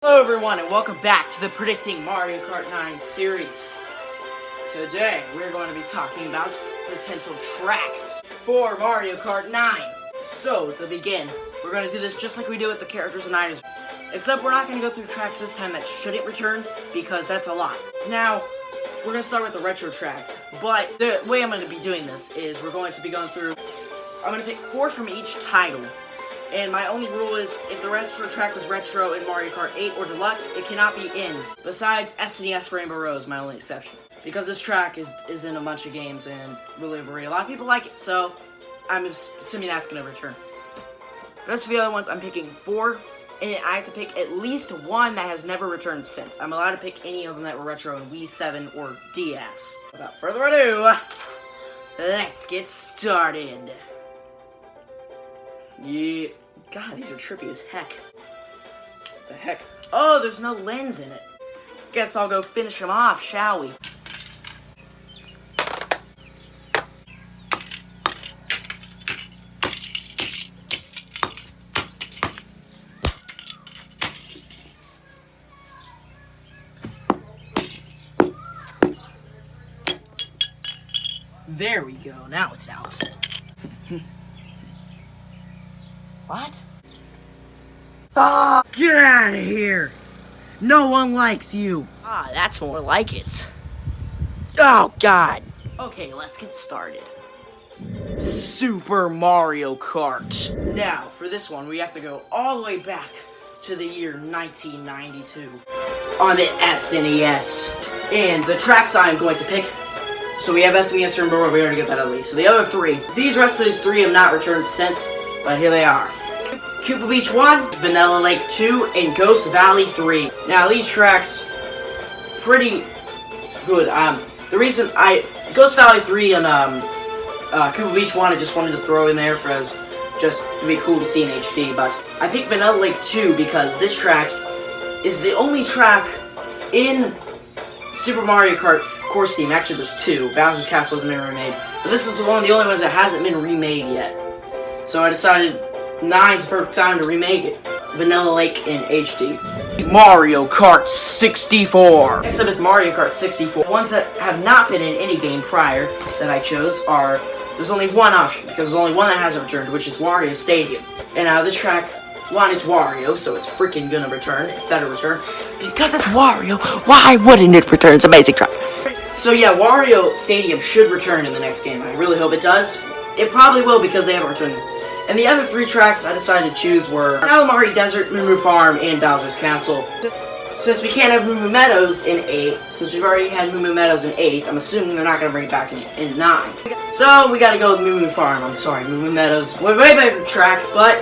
Hello everyone and welcome back to the Predicting Mario Kart 9 series. Today we're going to be talking about potential tracks for Mario Kart 9. So to begin, we're going to do this just like we do with the characters and items. Except we're not going to go through tracks this time that shouldn't return because that's a lot. Now, we're going to start with the retro tracks. But the way I'm going to be doing this is we're going to be going through, I'm going to pick 4 from each title. And my only rule is, if the retro track was retro in Mario Kart 8 or Deluxe, it cannot be in. Besides SNES Rainbow Road is my only exception. Because this track is in a bunch of games and really overrated. A lot of people like it, so I'm assuming that's going to return. The rest of the other ones, I'm picking 4. And I have to pick at least one that has never returned since. I'm allowed to pick any of them that were retro in Wii 7 or DS. Without further ado, let's get started. Yeah. God, these are trippy as heck. What the heck? Oh, there's no lens in it. Guess I'll go finish them off, shall we? There we go, now it's out. What? Ah! Get out of here! No one likes you! Ah, that's more like it. Oh, God! Okay, let's get started. Super Mario Kart. Now, for this one, we have to go all the way back to the year 1992 on the SNES. And the tracks I'm going to pick, so we have SNES Rainbow Road, we already got that at least. So the other 3, these rest of these 3 have not returned since, but here they are. Cuba Beach 1, Vanilla Lake 2, and Ghost Valley 3. Now these tracks, pretty good. The reason Ghost Valley 3 and Cuba Beach 1 I just wanted to throw in there for as just to be cool to see in HD, but I picked Vanilla Lake 2 because this track is the only track in Super Mario Kart course theme. Actually there's 2. Bowser's Castle hasn't been remade, but this is one of the only ones that hasn't been remade yet. So I decided 9's the perfect time to remake it. Vanilla Lake in HD. Mario Kart 64. Next up is Mario Kart 64. The ones that have not been in any game prior that I chose are, there's only one option, because there's only one that hasn't returned, which is Wario Stadium. And this track, one, it's Wario, so it's freaking gonna return. It better return. Because it's Wario, why wouldn't it return? It's a basic track. So yeah, Wario Stadium should return in the next game. I really hope it does. It probably will because they haven't returned. And the other 3 tracks I decided to choose were Calamari Desert, Moo Moo Farm, and Bowser's Castle. Since we can't have Moo Moo Meadows in 8, since we've already had Moo Moo Meadows in 8, I'm assuming they're not going to bring it back in 9. So we got to go with Moo Moo Farm. I'm sorry, Moo Moo Meadows, way better track, but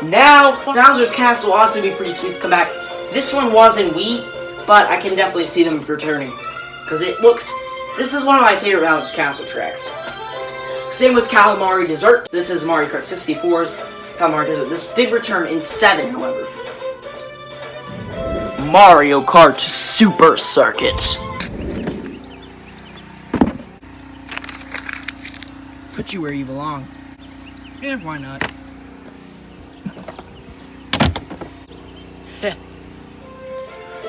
now Bowser's Castle will also be pretty sweet to come back. This one was in Wii, but I can definitely see them returning, because this is one of my favorite Bowser's Castle tracks. Same with Calamari Desert. This is Mario Kart 64's Calamari Desert. This did return in 7, however. Mario Kart Super Circuit. Put you where you belong. Yeah, why not?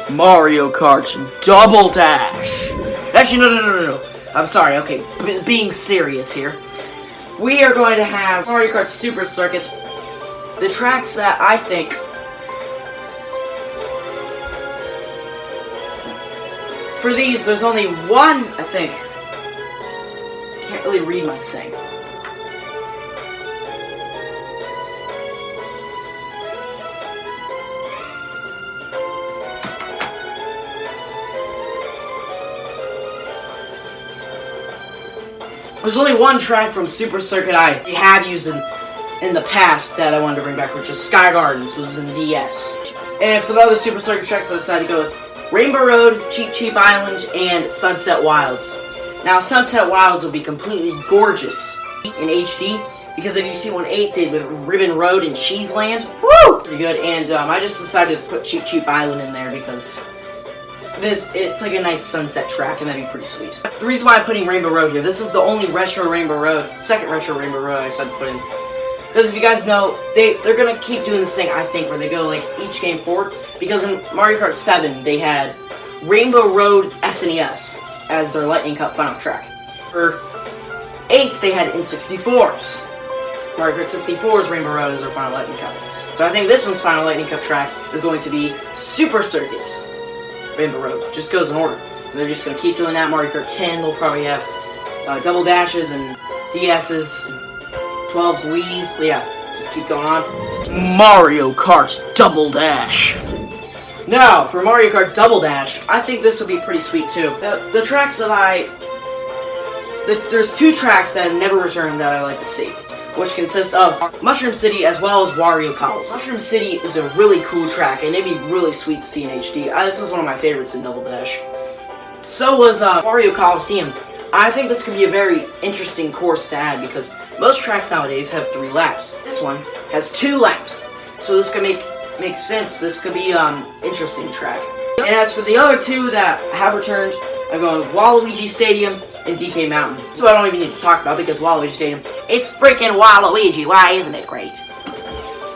Mario Kart Double Dash. Actually, no. I'm sorry, okay. Being serious here. We are going to have Mario Kart Super Circuit. The tracks that I think for these, there's only one, I think. Can't really read my thing. There's only one track from Super Circuit I have used in the past that I wanted to bring back, which is Sky Gardens, which was in DS. And for the other Super Circuit tracks, I decided to go with Rainbow Road, Cheep Cheep Island, and Sunset Wilds. Now, Sunset Wilds will be completely gorgeous in HD, because if you see what 8 did with Ribbon Road and Cheese Land, woo! Pretty good, and I just decided to put Cheep Cheep Island in there because it's like a nice sunset track, and that'd be pretty sweet. The reason why I'm putting Rainbow Road here, this is the only retro Rainbow Road, second retro Rainbow Road I decided to put in. Because if you guys know, they're gonna keep doing this thing, I think, where they go like each game forward. Because in Mario Kart 7, they had Rainbow Road SNES as their Lightning Cup final track. For 8, they had N64's. Mario Kart 64's Rainbow Road as their final Lightning Cup. So I think this one's final Lightning Cup track is going to be Super Circuits Rainbow Road. Just goes in order. And they're just gonna keep doing that. Mario Kart 10, they'll probably have double dashes and DS's. 12's, Wii's, yeah, just keep going on. Mario Kart Double Dash. Now, for Mario Kart Double Dash, I think this will be pretty sweet too. The tracks that there's 2 tracks that have never returned that I like to see, which consist of Mushroom City as well as Wario Coliseum. Mushroom City is a really cool track, and it'd be really sweet to see in HD. This is one of my favorites in Double Dash. So was Wario Coliseum. I think this could be a very interesting course to add because most tracks nowadays have 3 laps. This one has 2 laps. So this could make sense. This could be interesting track. And as for the other 2 that have returned, I'm going Waluigi Stadium and DK Mountain. So I don't even need to talk about because Waluigi Stadium, it's freaking Waluigi. Why isn't it great?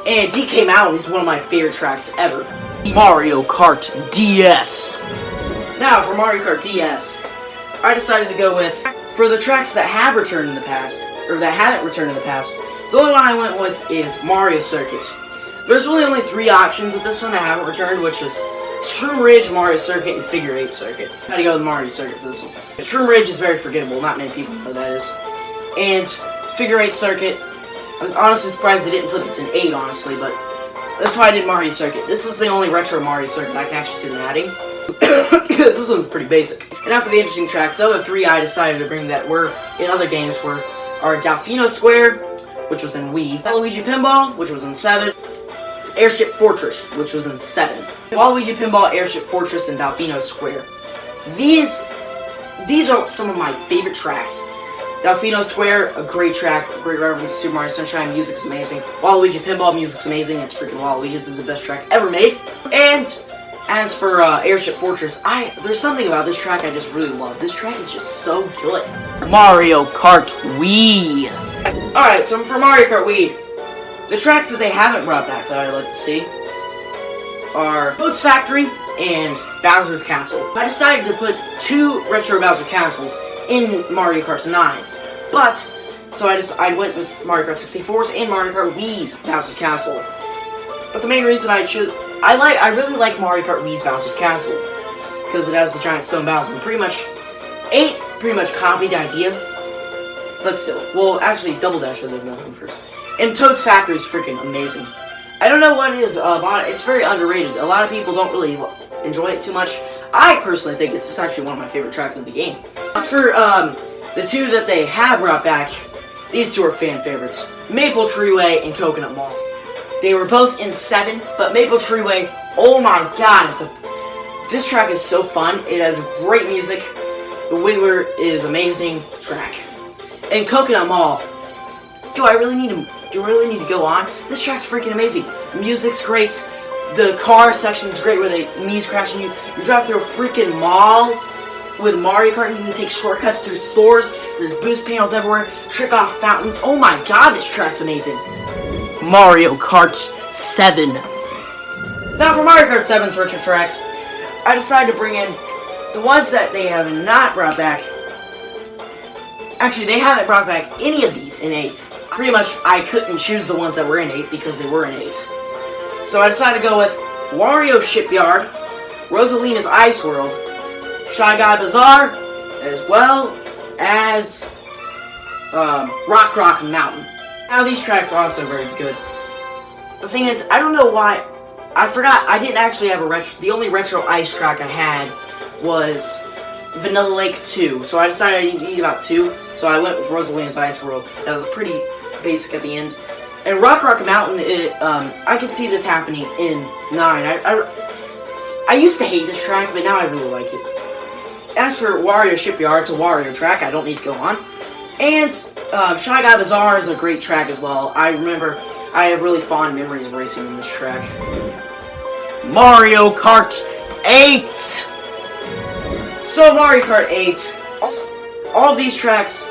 And DK Mountain is one of my favorite tracks ever. Mario Kart DS. Now for Mario Kart DS, I decided to go with, for the tracks that have returned in the past, or that haven't returned in the past, the only one I went with is Mario Circuit. There's really only 3 options with this one that haven't returned, which is Shroom Ridge, Mario Circuit, and Figure 8 Circuit. I had to go with Mario Circuit for this one. Shroom Ridge is very forgettable, not many people know what that is. And Figure 8 Circuit, I was honestly surprised they didn't put this in 8, honestly, but that's why I did Mario Circuit. This is the only retro Mario Circuit I can actually see them adding. Because this one's pretty basic. And now for the interesting tracks, the other 3 I decided to bring that were in other games are Delfino Square, which was in Wii, Waluigi Pinball, which was in 7, Airship Fortress, which was in 7. Waluigi Pinball, Airship Fortress, and Delfino Square. These are some of my favorite tracks. Delfino Square, a great track, a great reference to Super Mario Sunshine, music's amazing. Waluigi Pinball, music's amazing, it's freaking Waluigi, this is the best track ever made. And as for Airship Fortress, there's something about this track I just really love. This track is just so good. Mario Kart Wii. Alright, so for Mario Kart Wii, the tracks that they haven't brought back that I'd like to see are Toad's Factory and Bowser's Castle. I decided to put 2 retro Bowser Castles in Mario Kart 9, but so I went with Mario Kart 64's and Mario Kart Wii's Bowser's Castle. But the main reason I really like Mario Kart Wii's Bowser's Castle because it has the giant stone Bowser. Pretty much 8 pretty much copied the idea, but still. Well, actually, Double Dash did that one first. And Toad's Factory is freaking amazing. I don't know what it is about it. It's very underrated. A lot of people don't really enjoy it too much. I personally think it's actually one of my favorite tracks in the game. As for the 2 that they have brought back, these 2 are fan favorites. Maple Treeway and Coconut Mall. They were both in 7, but Maple Treeway, oh my god, this track is so fun. It has great music. The Wiggler is amazing track. And Coconut Mall, do I really need to go on? This track's freaking amazing. Music's great. The car section's great where Mii's crashing you. You drive through a freaking mall with Mario Kart and you can take shortcuts through stores. There's boost panels everywhere. Trick off fountains. Oh my god, this track's amazing. Mario Kart 7. Now for Mario Kart 7's retro tracks, I decided to bring in the ones that they have not brought back. Actually, they haven't brought back any of these in 8. Pretty much, I couldn't choose the ones that were in 8 because they were in 8. So I decided to go with Wario Shipyard, Rosalina's Ice World, Shy Guy Bazaar, as well as Rock Mountain. Now these tracks are also very good. The thing is, I don't know why, I forgot, I didn't actually have a retro, the only retro ice track I had was Vanilla Lake 2, so I decided I needed about 2, so I went with Rosalina's Ice World. That was pretty basic at the end. And Rock Mountain, I could see this happening in 9. I used to hate this track, but now I really like it. As for Wario Shipyard, it's a Wario track, I don't need to go on. And Shy Guy Bazaar is a great track as well. I remember, I have really fond memories of racing in this track. Mario Kart 8! So Mario Kart 8, all of these tracks,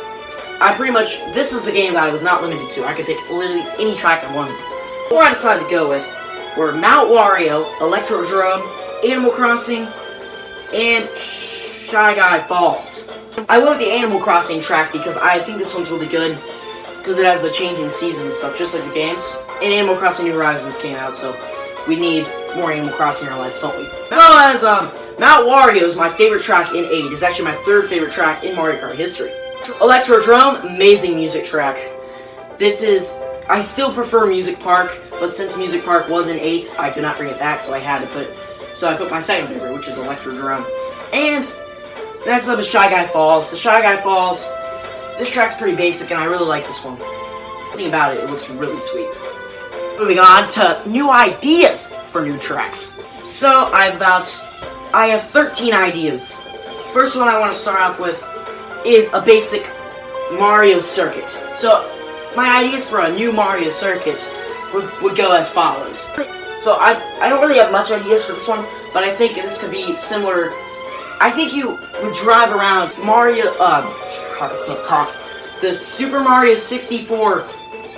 I pretty much, this is the game that I was not limited to. I could pick literally any track I wanted. What I decided to go with were Mount Wario, Electrodrome, Animal Crossing, and Shy Guy Falls. I went with the Animal Crossing track because I think this one's really good, because it has the changing seasons and stuff, just like the games. And Animal Crossing New Horizons came out, so we need more Animal Crossing in our lives, don't we? As Mount Wario is my favorite track in 8. It's actually my 3rd favorite track in Mario Kart history. Electrodrome, amazing music track. This is, I still prefer Music Park, but since Music Park was in 8, I could not bring it back, so I put my second favorite, which is Electrodrome. And next up is Shy Guy Falls. The Shy Guy Falls, this track's pretty basic, and I really like this one. Something about it, it looks really sweet. Moving on to new ideas for new tracks. So, I have 13 ideas. First one I want to start off with is a basic Mario circuit. So, my ideas for a new Mario circuit would go as follows. So, I don't really have much ideas for this one, but I think this could be similar. I think you would drive around Mario, I can't talk. The Super Mario 64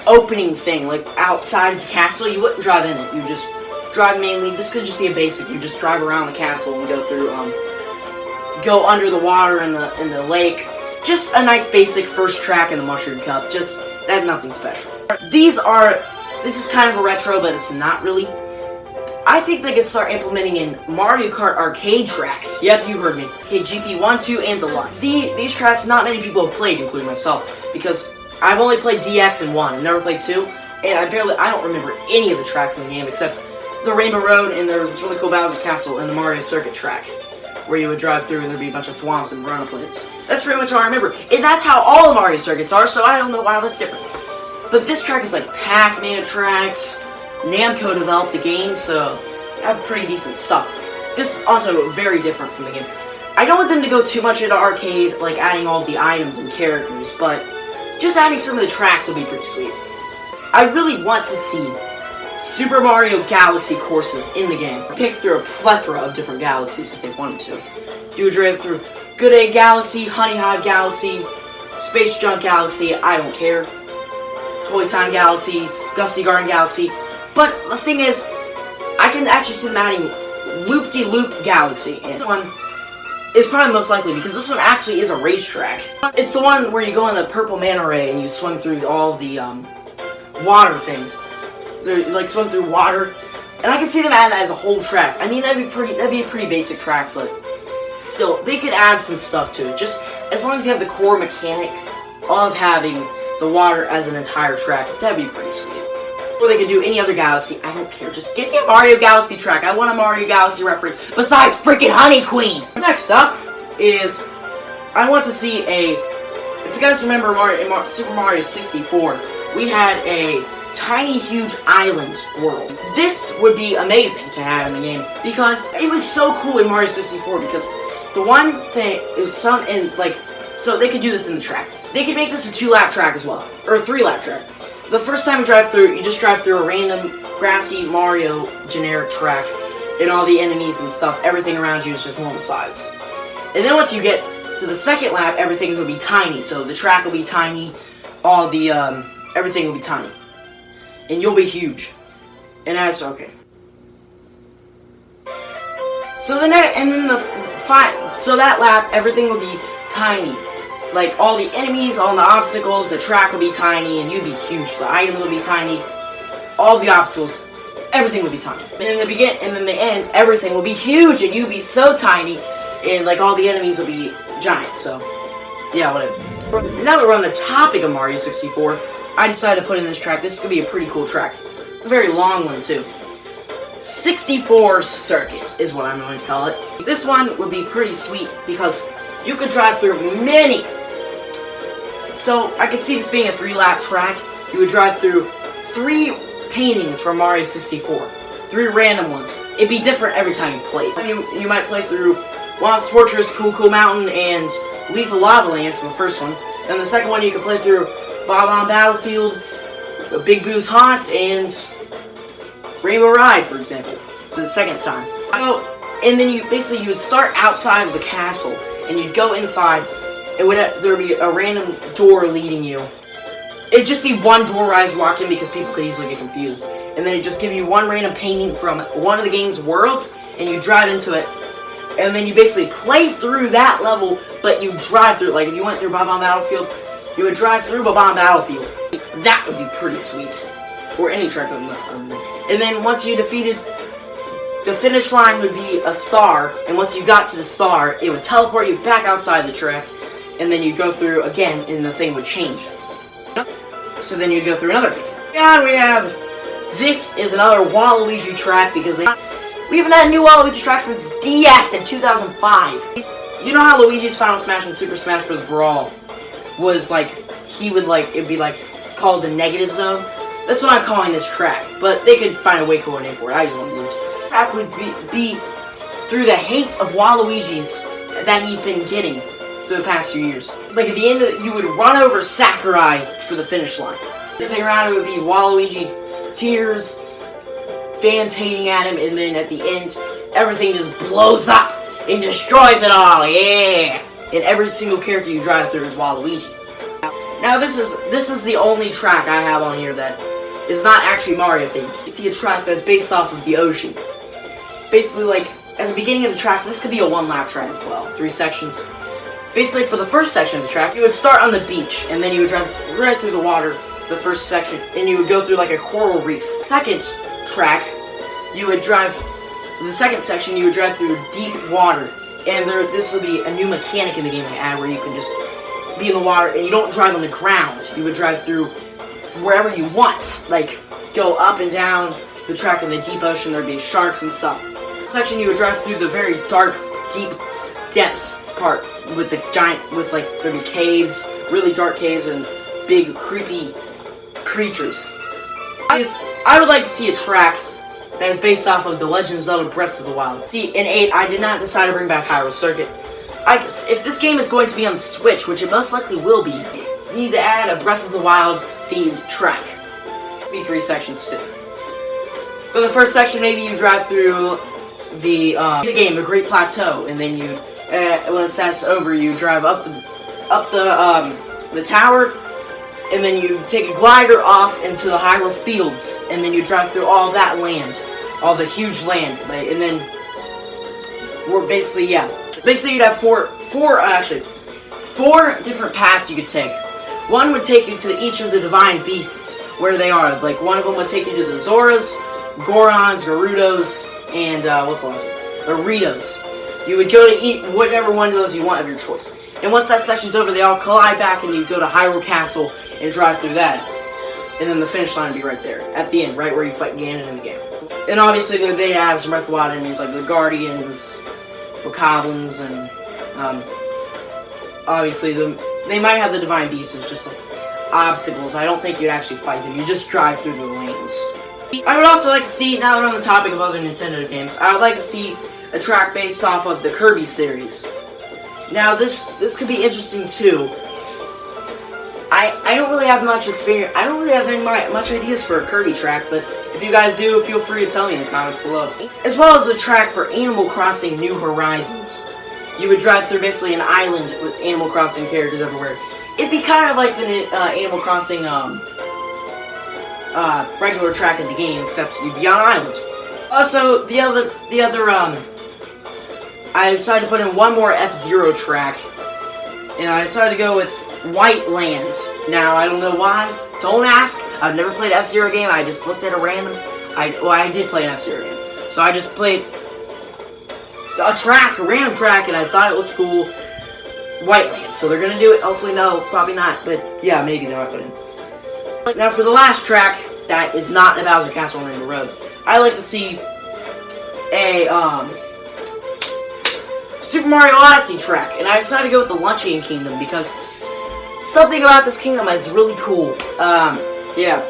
opening thing, like outside of the castle. You wouldn't drive in it, you just drive mainly. This could just be a basic, you just drive around the castle and go through, go under the water in the lake. Just a nice basic first track in the Mushroom Cup, just, that nothing special. This is kind of a retro, but it's not really. I think they could start implementing in Mario Kart arcade tracks. Yep, you heard me. Okay, GP 1, 2, and Deluxe. These tracks not many people have played, including myself, because I've only played DX and 1, I've never played 2, and I don't remember any of the tracks in the game except the Rainbow Road, and there was this really cool Bowser Castle and the Mario Circuit track, where you would drive through and there'd be a bunch of thwomps and piranha plants. That's pretty much all I remember, and that's how all the Mario Circuits are, so I don't know why that's different. But this track is like Pac-Man tracks. Namco developed the game, so they have pretty decent stuff. This is also very different from the game. I don't want them to go too much into arcade, like adding all of the items and characters, but just adding some of the tracks would be pretty sweet. I really want to see Super Mario Galaxy courses in the game. Pick through a plethora of different galaxies if they wanted to. You would drive through Good Egg Galaxy, Honey Hive Galaxy, Space Junk Galaxy, I don't care, Toy Time Galaxy, Gusty Garden Galaxy. But the thing is, I can actually see them adding Loop-de-Loop Galaxy, and this one is probably most likely because this one actually is a racetrack. It's the one where you go on the purple manta ray and you swim through all the water things. They like swim through water, and I can see them add that as a whole track. I mean, that'd be a pretty basic track, but still, they could add some stuff to it. Just as long as you have the core mechanic of having the water as an entire track, that'd be pretty sweet. Or they could do any other galaxy, I don't care. Just give me a Mario Galaxy track. I want a Mario Galaxy reference besides freaking Honey Queen. Next up is, I want to see if you guys remember Super Mario 64, we had a tiny huge island world. This would be amazing to have in the game because it was so cool in Mario 64 because the one thing, it was so they could do this in the track. They could make this a 2-lap track as well, or a 3-lap track. The first time you drive through, you just drive through a random grassy Mario generic track, and all the enemies and stuff, everything around you is just normal size. And then once you get to the second lap, everything will be tiny, so the track will be tiny, all the, everything will be tiny. And you'll be huge. And that's okay. So so that lap, everything will be tiny. Like, all the enemies, all the obstacles, the track will be tiny, and you'll be huge. The items will be tiny. All the obstacles, everything will be tiny. And in the beginning, and in the end, everything will be huge, and you'll be so tiny, and, like, all the enemies will be giant, so, yeah, whatever. Now that we're on the topic of Mario 64, I decided to put in this track. This is going to be a pretty cool track. A very long one, too. 64 Circuit is what I'm going to call it. This one would be pretty sweet, because you could drive through many. So, I could see this being a 3-lap track. You would drive through 3 paintings from Mario 64. 3 random ones. It'd be different every time you played. I mean, you might play through Womp's Fortress, Cool Cool Mountain, and Lethal Lava Land for the first one. Then the second one you could play through Bob-on Battlefield, Big Boo's Haunt, and Rainbow Ride, for example, for the second time. And then you would start outside of the castle, and you'd go inside, there would be a random door leading you. It'd just be one door where I walk in because people could easily get confused. And then it'd just give you one random painting from one of the game's worlds, and you drive into it. And then you basically play through that level, but you drive through it. Like if you went through Bob-omb Battlefield, you would drive through Bob-omb Battlefield. That would be pretty sweet. Or any track on the. And then once you defeated, the finish line would be a star. And once you got to the star, it would teleport you back outside the track. And then you'd go through again, and the thing would change. So then you'd go through another game. And we have, this is another Waluigi track because we haven't had a new Waluigi track since DS in 2005. You know how Luigi's Final Smash in Super Smash Bros. Brawl was like, it'd be like called the negative zone? That's what I'm calling this track, but they could find a way cooler name for it. I just want to use this. Track would be through the hate of Waluigi's that he's been getting through the past few years. Like at the end of it, you would run over Sakurai for the finish line. The thing around it would be Waluigi, tears, fans hating at him, and then at the end, everything just blows up and destroys it all, yeah! And every single character you drive through is Waluigi. Now this is the only track I have on here that is not actually Mario themed. You see a track that's based off of the ocean. Basically, like, at the beginning of the track, this could be a one-lap track as well, 3 sections. Basically, for the first section of the track, you would start on the beach, and then you would drive right through the water, the first section, and you would go through like a coral reef. Second track, you would drive, the second section, you would drive through deep water, and this would be a new mechanic in the game they add where you can just be in the water, and you don't drive on the ground. You would drive through wherever you want, like go up and down the track in the deep ocean. There'd be sharks and stuff. Section, you would drive through the very dark, deep depths part with the giant, there'd be caves, really dark caves, and big creepy creatures. I would like to see a track that is based off of The Legend of Zelda Breath of the Wild. See, in 8, I did not decide to bring back Hyrule Circuit. If this game is going to be on the Switch, which it most likely will be, you need to add a Breath of the Wild themed track. Be 3 sections too. For the first section, maybe you drive through the game, the Great Plateau, and then you, when that's over, you drive up the tower, and then you take a glider off into the Hyrule Fields, and then you drive through all that land, all the huge land, and then we're basically, yeah. Basically, you'd have four different paths you could take. One would take you to each of the divine beasts, where they are. Like, one of them would take you to the Zoras, Gorons, Gerudos, and, what's the last one? Doritos. You would go to eat whatever one of those you want of your choice. And once that section's over, they all collide back, and you go to Hyrule Castle and drive through that. And then the finish line would be right there, at the end, right where you fight Ganon in the game. And obviously, they have some Breath of the Wild enemies, like the Guardians, Bokoblins, and obviously they might have the Divine Beasts as just like obstacles. I don't think you'd actually fight them. You just drive through the lanes. I would also like to see, now that we're on the topic of other Nintendo games, I would like to see a track based off of the Kirby series. Now this could be interesting too. I don't really have much experience. I don't really have much ideas for a Kirby track, but if you guys do, feel free to tell me in the comments below. As well as a track for Animal Crossing New Horizons. You would drive through basically an island with Animal Crossing characters everywhere. It'd be kind of like the Animal Crossing regular track in the game, except you'd be on an island. Also, the other I decided to put in one more F-Zero track, and I decided to go with White Land. Now, I don't know why. Don't ask. I've never played an F-Zero game. I just looked at a random. I did play an F-Zero game. So I just played a random track, and I thought it looked cool. White Land. So they're gonna do it. Hopefully, no, probably not. But yeah, maybe they might put in. Now, for the last track that is not in Bowser Castle on Rainbow Road, I like to see a Super Mario Odyssey track, and I decided to go with the Luncheon Kingdom because something about this kingdom is really cool. Yeah,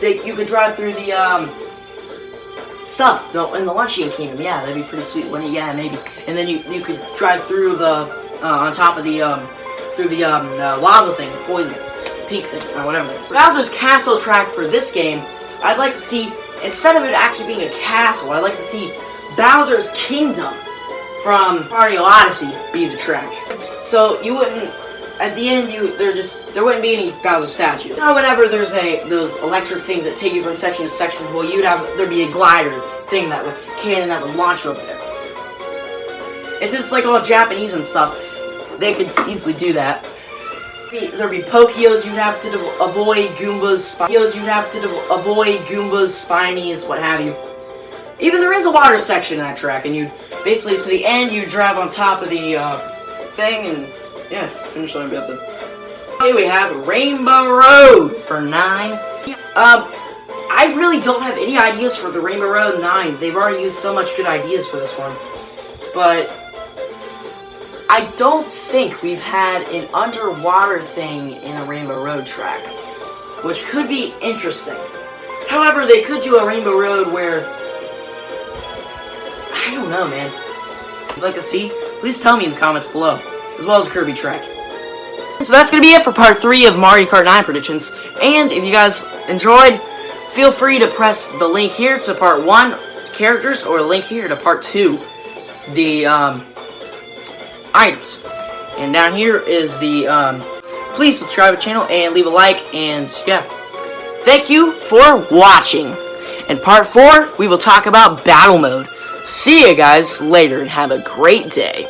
you could drive through the stuff in the Luncheon Kingdom. Yeah, that'd be pretty sweet, wouldn't it? Yeah, maybe. And then you could drive through the on top of the lava thing, poison, pink thing, or whatever. So Bowser's Castle track for this game, I'd like to see, instead of it actually being a castle, I'd like to see Bowser's Kingdom from Mario Odyssey be the track. So you wouldn't, at the end, there wouldn't be any Bowser statues. Now, whenever there's those electric things that take you from section to section, well, there'd be a glider thing cannon that would launch over there. And since it's like all Japanese and stuff, they could easily do that. There'd be Pokios you'd have to avoid, Goombas, Spinies, what have you. Even there is a water section in that track, and you basically to the end you drive on top of the thing, and yeah, finish line about the. Here we have Rainbow Road for 9. I really don't have any ideas for the Rainbow Road 9. They've already used so much good ideas for this one, but I don't think we've had an underwater thing in a Rainbow Road track, which could be interesting. However, they could do a Rainbow Road where, I don't know, man. If you'd like to see, please tell me in the comments below, as well as a Kirby track. So that's going to be it for part 3 of Mario Kart 9 predictions, and if you guys enjoyed, feel free to press the link here to part 1, characters, or a link here to part 2, the, items. And down here is the, please subscribe to the channel and leave a like, and yeah. Thank you for watching. In part 4, we will talk about battle mode. See you guys later and have a great day.